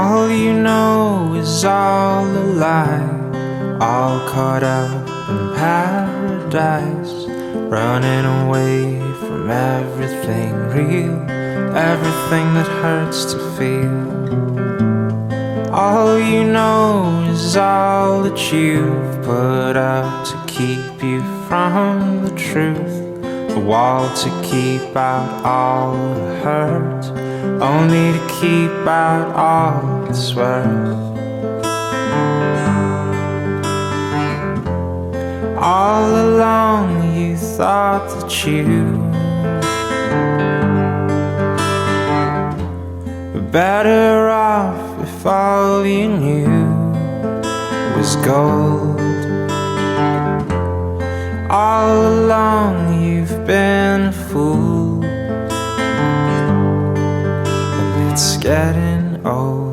All you know is all a lie, all caught up in paradise, running away from everything real, everything that hurts to feel. All you know is all that you've put up to keep you from the truth, the wall to keep out all the hurt, only to keep out all that's worth. All along you thought that you were better off if all you knew was gold. All along you've been a fool, and it's getting old.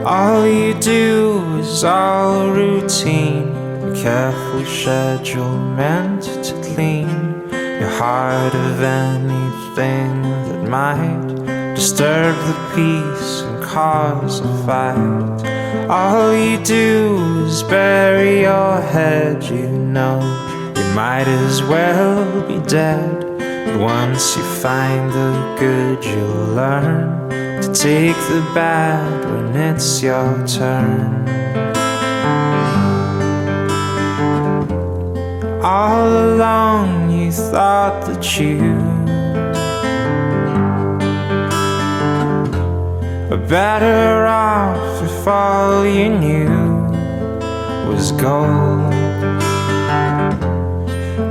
All you do is all routine, a careful schedule meant to clean your heart of anything that might disturb the peace and cause a fight. All you do is bury your head, you know you might as well be dead. But once you find the good, you'll learn to take the bad when it's your turn. All along you thought that you were better off if all you knew was gold.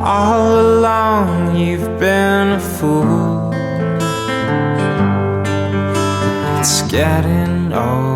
All along you've been a fool, it's getting old.